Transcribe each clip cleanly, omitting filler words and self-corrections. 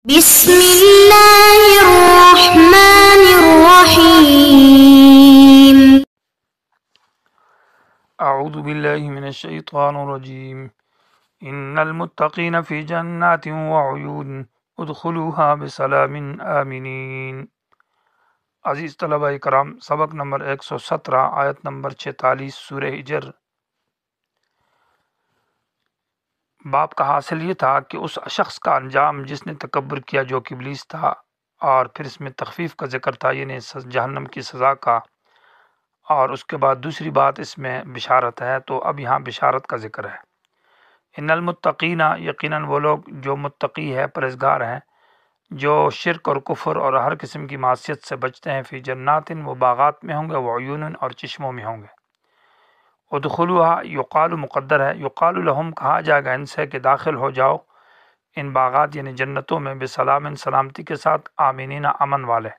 بسم اللہ الرحمن الرحیم اعوذ باللہ من الشیطان الرجیم ان المتقین فی جنات وعیون ادخلوها بسلام آمنین۔ عزیز طلبہ کرام، سبق نمبر 117 آیت نمبر 46 سورہ ہجر۔ باب کا حاصل یہ تھا کہ اس شخص کا انجام جس نے تکبر کیا جو کہ ابلیس تھا، اور پھر اس میں تخفیف کا ذکر تھا، یعنی جہنم کی سزا کا، اور اس کے بعد دوسری بات اس میں بشارت ہے، تو اب یہاں بشارت کا ذکر ہے۔ ان المتقین، یقیناً وہ لوگ جو متقی ہے، پرہیزگار ہیں، جو شرک اور کفر اور ہر قسم کی معصیت سے بچتے ہیں، فی جنات، وہ باغات میں ہوں گے، وعیون، اور چشموں میں ہوں گے۔ ادخلوها، یقال مقدر ہے، یقال لہم، کہا جائے گا ان سے کہ داخل ہو جاؤ ان باغات یعنی جنتوں میں، بسلام، سلامتی کے ساتھ، آمینین، امن والے۔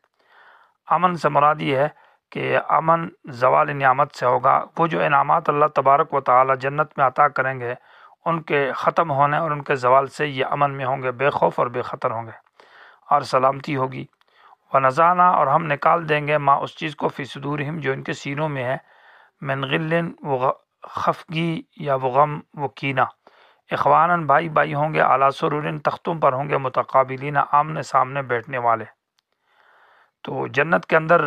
امن سے مراد یہ ہے کہ امن زوال نعمت سے ہوگا۔ وہ جو انعامات اللہ تبارک و تعالی جنت میں عطا کریں گے، ان کے ختم ہونے اور ان کے زوال سے یہ امن میں ہوں گے، بے خوف اور بے خطر ہوں گے، اور سلامتی ہوگی۔ ونزعنا، اور ہم نکال دیں گے، ما، اس چیز کو، فی صدورہم، جو ان کے سینوں میں ہے، من غل، وہ خفگی یا وہ غم، وہ کینہ، اخواناً، بھائی بھائی ہوں گے، علی سرر، تختوں پر ہوں گے، متقابلین، آمنے سامنے بیٹھنے والے۔ تو جنت کے اندر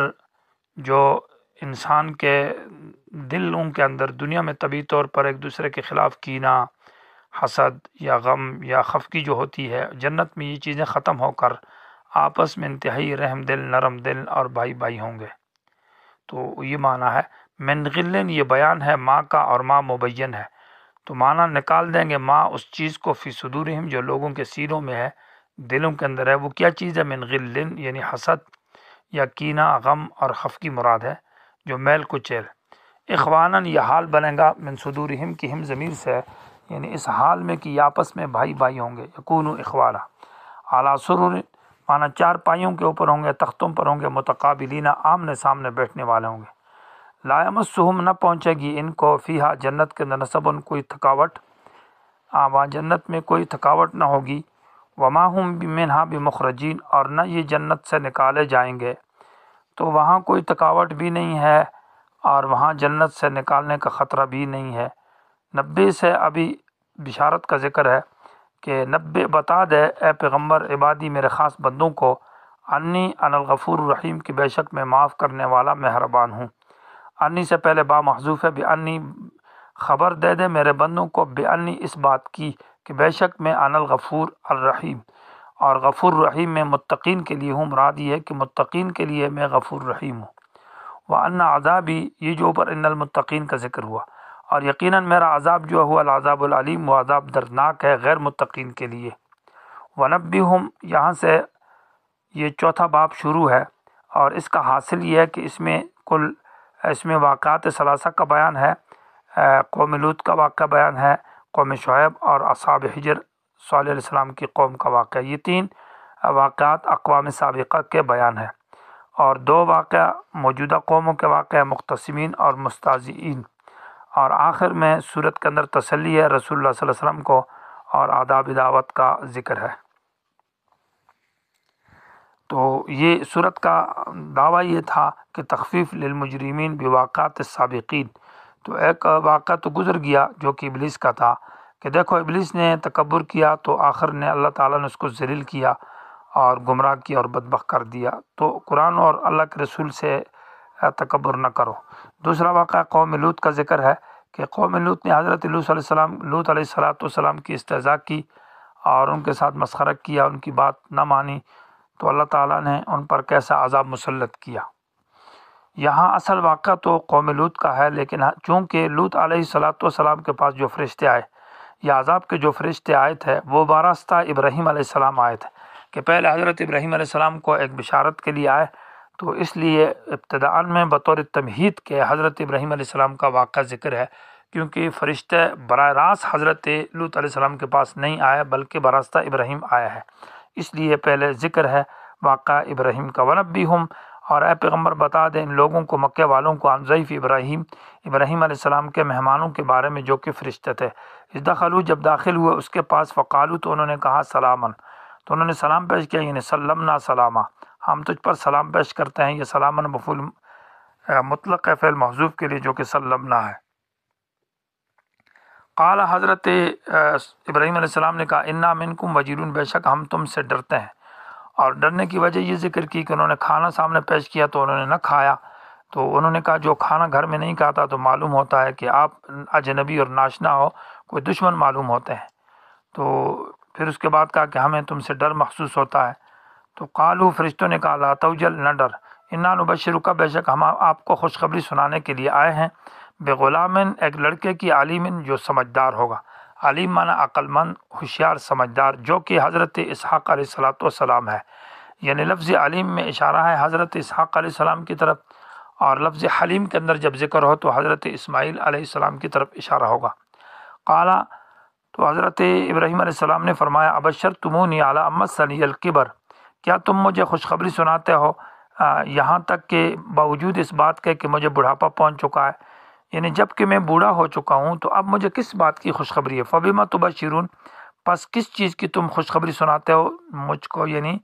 جو انسان کے دلوں کے اندر دنیا میں طبعی طور پر ایک دوسرے کے خلاف کینہ، حسد یا غم یا خفگی جو ہوتی ہے، جنت میں یہ چیزیں ختم ہو کر آپس میں انتہائی رحم دل، نرم دل اور بھائی بھائی ہوں گے۔ تو یہ معنی ہے من غلن، یہ بیان ہے ماں کا، اور ماں مبین ہے، تو معنی نکال دیں گے ماں، اس چیز کو، فی صدورہم، جو لوگوں کے سینوں میں ہے، دلوں کے اندر ہے۔ وہ کیا چیز ہے؟ من غلن، یعنی حسد یا کینہ، غم اور خفگی مراد ہے، جو میل کچیل۔ اخواناً، یہ حال بنے گا، من صدورہم کی ہم ضمیر سے، یعنی اس حال میں کہ یہ آپس میں بھائی بھائی ہوں گے، یکونوا اخوانا، اعلیٰ سرور، معنی چار پائیوں کے اوپر ہوں گے، تختوں پر ہوں گے، متقابلین، آمنے سامنے بیٹھنے والے ہوں گے۔ لا یمسہم، نہ پہنچے گی ان کو، فیہا، جنت کے اندر، نصبن، کوئی تھکاوٹ، وہاں جنت میں کوئی تھکاوٹ نہ ہوگی۔ وما ہم منہا بمخرجین، اور نہ یہ جنت سے نکالے جائیں گے، تو وہاں کوئی تھکاوٹ بھی نہیں ہے، اور وہاں جنت سے نکالنے کا خطرہ بھی نہیں ہے۔ نبے سے ابھی بشارت کا ذکر ہے کہ نبے، بتا دے اے پیغمبر، عبادی، میرے خاص بندوں کو، انی، انا الغفور الرحیم، کی بے شک میں معاف کرنے والا مہربان ہوں۔ انی سے پہلے با محذوف ہے، بانی، خبر دے دے میرے بندوں کو، بانی، اس بات کی کہ بے شک میں انا الغفور الرحیم، اور غفور رحیم میں متقین کے لیے ہوں۔ مراد یہ ہے کہ متقین کے لیے میں غفور رحیم ہوں۔ وَأَنَّ عَذَابِي، یہ جو اوپر ان المتقین کا ذکر ہوا، اور یقیناً میرا عذاب جو ہوا، العذاب العلیم، وہ عذاب دردناک ہے غیر متقین کے لیے۔ وَنَبِّهُمْ، یہاں سے یہ چوتھا باب شروع ہے، اور اس کا حاصل یہ ہے کہ اس میں واقعات ثلاثہ کا بیان ہے، قوم لوط کا واقعہ بیان ہے، قوم شعیب اور اصحاب حجر، صالح علیہ السلام کی قوم کا واقعہ۔ یہ تین واقعات اقوام سابقہ کے بیان ہے، اور دو واقعہ موجودہ قوموں کے واقعہ، مختصمین اور مستہزئین، اور آخر میں صورت کے اندر تسلی ہے رسول اللہ صلی اللہ علیہ وسلم کو، اور آداب دعوت کا ذکر ہے۔ تو یہ صورت کا دعویٰ یہ تھا کہ تخفیف للمجرمین بواقعات السابقین۔ تو ایک واقعہ تو گزر گیا جو کہ ابلیس کا تھا، کہ دیکھو ابلیس نے تکبر کیا، تو آخر نے اللہ تعالیٰ نے اس کو ذلیل کیا اور گمراہ کیا اور بدبخت کر دیا۔ تو قرآن اور اللہ کے رسول سے تکبر نہ کرو۔ دوسرا واقعہ قوم لوط کا ذکر ہے کہ قوم لوط نے حضرت لوط علیہ السلام کی استہزاء کی اور ان کے ساتھ مسخرہ کیا، ان کی بات نہ مانی، تو اللہ تعالیٰ نے ان پر کیسا عذاب مسلط کیا۔ یہاں اصل واقعہ تو قوم لوط کا ہے، لیکن چونکہ لوط علیہ السلام کے پاس جو فرشتے آئے، یا عذاب کے جو فرشتے آئے تھے، وہ وارستہ ابراہیم علیہ السلام آئے تھے، کہ پہلے حضرت ابراہیم علیہ السلام کو ایک بشارت کے لیے آئے، تو اس لیے ابتداءً میں بطور تمہید کے حضرت ابراہیم علیہ السلام کا واقعہ ذکر ہے، کیونکہ فرشتے براہ راست حضرت لوط علیہ السلام کے پاس نہیں آئے، بلکہ براستہ ابراہیم آیا ہے، اس لیے پہلے ذکر ہے واقعہ ابراہیم کا۔ وَنَبِّهُمْ، اور اے پیغمبر بتا دیں ان لوگوں کو، مکہ والوں کو، عن ضیف ابراہیم علیہ السلام کے مہمانوں کے بارے میں جو کہ فرشتے تھے، اذ دخلوا، جب داخل ہوئے اس کے پاس، فقالوا، تو انہوں نے کہا، سلامن، تو انہوں نے سلام پیش کیا، یعنی سلمنا سلامہ، ہم تجھ پر سلام پیش کرتے ہیں۔ یہ سلامن مفعول مطلق ہے فعل محذوف کے لیے جو کہ سلمنا ہے۔ قال حضرت ابراہیم علیہ السلام نے کہا انا منکم وجیلون، بے شک ہم تم سے ڈرتے ہیں۔ اور ڈرنے کی وجہ یہ ذکر کی کہ انہوں نے کھانا سامنے پیش کیا تو انہوں نے نہ کھایا، تو انہوں نے کہا جو کھانا گھر میں نہیں کھاتا تو معلوم ہوتا ہے کہ آپ اجنبی اور ناشنا ہو، کوئی دشمن معلوم ہوتے ہیں۔ تو پھر اس کے بعد کہا کہ ہمیں تم سے ڈر محسوس ہوتا ہے۔ تو قالو، فرشتوں نے کہا لا توجل، نہ ڈر، انا نبشرک، بے شک ہم آپ کو خوشخبری سنانے کے لیے آئے ہیں، بغلامن، ایک لڑکے کی، علیمن، جو سمجھدار ہوگا۔ علیم معنی عقل مند، ہوشیار، سمجھدار، جو کہ حضرت اسحاق علیہ السلام ہے۔ یعنی لفظ علیم میں اشارہ ہے حضرت اسحاق علیہ السلام کی طرف، اور لفظ حلیم کے اندر جب ذکر ہو تو حضرت اسماعیل علیہ السلام کی طرف اشارہ ہوگا۔ قالا، تو حضرت ابراہیم علیہ السلام نے فرمایا ابشرتمونی علی امسنی الکبر، کیا تم مجھے خوشخبری سناتے ہو یہاں تک کہ باوجود اس بات کے کہ مجھے بڑھاپا پہنچ چکا ہے، یعنی جب کہ میں بوڑھا ہو چکا ہوں تو اب مجھے کس بات کی خوشخبری ہے؟ فبما تبشرون، پس کس چیز کی تم خوشخبری سناتے ہو مجھ کو، یعنی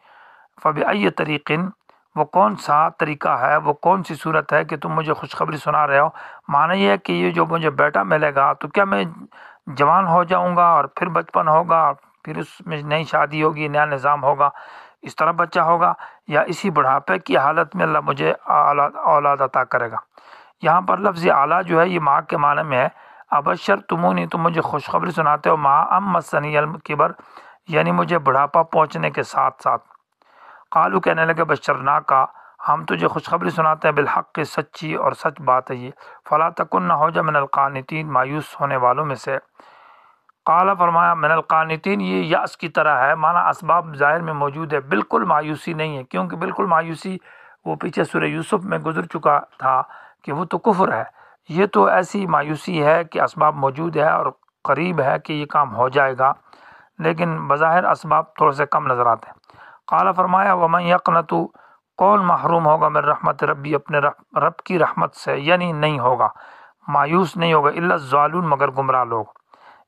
فبأی طریقن، وہ کون سا طریقہ ہے، وہ کون سی صورت ہے کہ تم مجھے خوشخبری سنا رہے ہو؟ معنی یہ ہے کہ یہ جو مجھے بیٹا ملے گا تو کیا میں جوان ہو جاؤں گا اور پھر بچپن ہوگا، پھر اس میں نئی شادی ہوگی، نیا نظام ہوگا، اس طرح بچہ ہوگا، یا اسی بڑھاپے کی حالت میں اللہ مجھے اولاد عطا کرے گا؟ یہاں پر لفظ اعلیٰ جو ہے یہ ماں کے معنی میں ہے۔ ابشرتمونی، تم مجھے خوشخبری سناتے ہو، ماں مسنی الکبر، یعنی مجھے بڑھاپا پہنچنے کے ساتھ ساتھ۔ قالو، کہنے لگے بشرنا کا، ہم تجھے خوشخبری سناتے ہیں بالحق، کے سچی اور سچ بات ہے یہ، فلا تکن، نہ ہو جا من القانتین، مایوس ہونے والوں میں سے۔ قال، فرمایا من القانتین، یہ یأس کی طرح ہے، معنی اسباب ظاہر میں موجود ہے، بالکل مایوسی نہیں ہے، کیونکہ بالکل مایوسی وہ پیچھے سورہ یوسف میں گزر چکا تھا کہ وہ تو کفر ہے، یہ تو ایسی مایوسی ہے کہ اسباب موجود ہے اور قریب ہے کہ یہ کام ہو جائے گا، لیکن بظاہر اسباب تھوڑے سے کم نظر آتے ہیں۔ قال، فرمایا ومن یقنط، کون محروم ہوگا من رحمت ربی، اپنے رب کی رحمت سے، یعنی نہیں ہوگا، مایوس نہیں ہوگا، الا الضالون، مگر گمراہ لوگ۔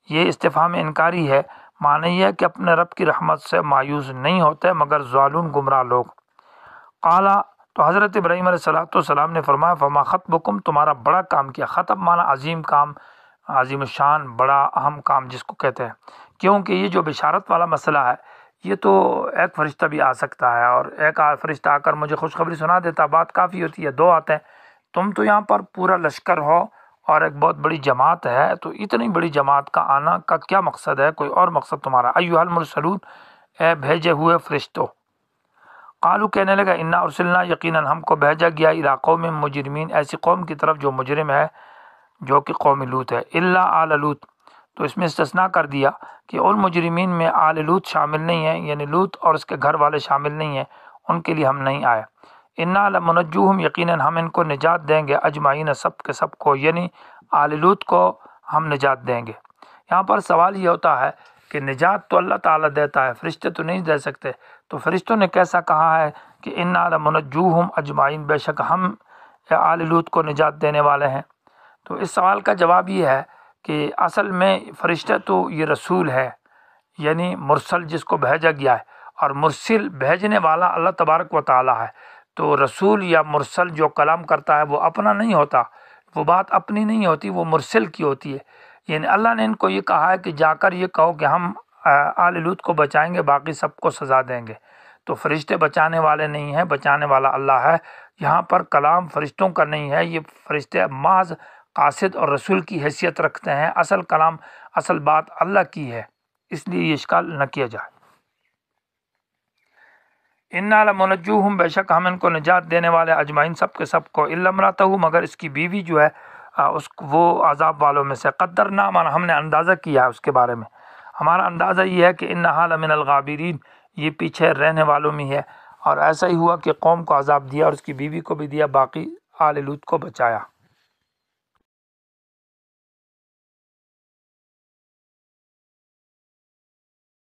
یہ استفہام انکاری ہے، معنی یہ ہے کہ اپنے رب کی رحمت سے مایوس نہیں ہوتے مگر ضالون، گمراہ لوگ۔ قال، تو حضرت ابراہیم علیہ السلام نے فرمایا فما خطبکم، تمہارا بڑا کام کیا، خطب معنی عظیم کام، عظیم الشان، بڑا اہم کام جس کو کہتے ہیں، کیونکہ یہ جو بشارت والا مسئلہ ہے یہ تو ایک فرشتہ بھی آ سکتا ہے، اور ایک فرشتہ آ کر مجھے خوشخبری سنا دیتا، بات کافی ہوتی ہے، دو آتے ہیں، تم تو یہاں پر پورا لشکر ہو اور ایک بہت بڑی جماعت ہے، تو اتنی بڑی جماعت کا آنا کا کیا مقصد ہے؟ کوئی اور مقصد تمہارا؟ ایھا المرسلون، اے بھیجے ہوئے فرشتوں۔ قالو، کہنے لگا انا ارسلنا، یقیناً ہم کو بھیجا گیا الی قوم مجرمین، ایسی قوم کی طرف جو مجرم ہے، جو کہ قوم لوط ہے، الا آل لوط، تو اس میں استثناء کر دیا کہ ان مجرمین میں آل لوط شامل نہیں ہیں، یعنی لوط اور اس کے گھر والے شامل نہیں ہیں، ان کے لیے ہم نہیں آئے۔ انا لمنجوہم، یقیناً ہم ان کو نجات دیں گے، اجمعین، سب کے سب کو، یعنی آل لوط کو ہم نجات دیں گے۔ یہاں پر سوال یہ ہوتا ہے کہ نجات تو اللہ تعالیٰ دیتا ہے، فرشتے تو نہیں دے سکتے، تو فرشتوں نے کیسا کہا ہے کہ انا لمنجوہم اجمعین، بے شک ہم آل لوط کو نجات دینے والے ہیں؟ تو اس سوال کا جواب یہ ہے کہ اصل میں فرشتہ تو یہ رسول ہے، یعنی مرسل جس کو بھیجا گیا ہے، اور مرسل بھیجنے والا اللہ تبارک و تعالیٰ ہے، تو رسول یا مرسل جو کلام کرتا ہے وہ اپنا نہیں ہوتا، وہ بات اپنی نہیں ہوتی، وہ مرسل کی ہوتی ہے، یعنی اللہ نے ان کو یہ کہا ہے کہ جا کر یہ کہو کہ ہم آل لوط کو بچائیں گے، باقی سب کو سزا دیں گے، تو فرشتے بچانے والے نہیں ہیں، بچانے والا اللہ ہے۔ یہاں پر کلام فرشتوں کا نہیں ہے، یہ فرشتے محض قاصد اور رسول کی حیثیت رکھتے ہیں، اصل کلام، اصل بات اللہ کی ہے، اس لیے یہ اشکال نہ کیا جائے۔ انا لمنجوہم، بے شک ہم ان کو نجات دینے والے، اجمعین، سب کے سب کو، الا امرأتہ، مگر اس کی بیوی جو ہے وہ عذاب والوں میں سے، قدرنا، مانا ہم نے اندازہ کیا ہے اس کے بارے میں، ہمارا اندازہ یہ ہے کہ انہا لمن الغابرین، یہ پیچھے رہنے والوں میں ہے، اور ایسا ہی ہوا کہ قوم کو عذاب دیا اور اس کی بیوی کو بھی دیا، باقی آل لوط کو بچایا۔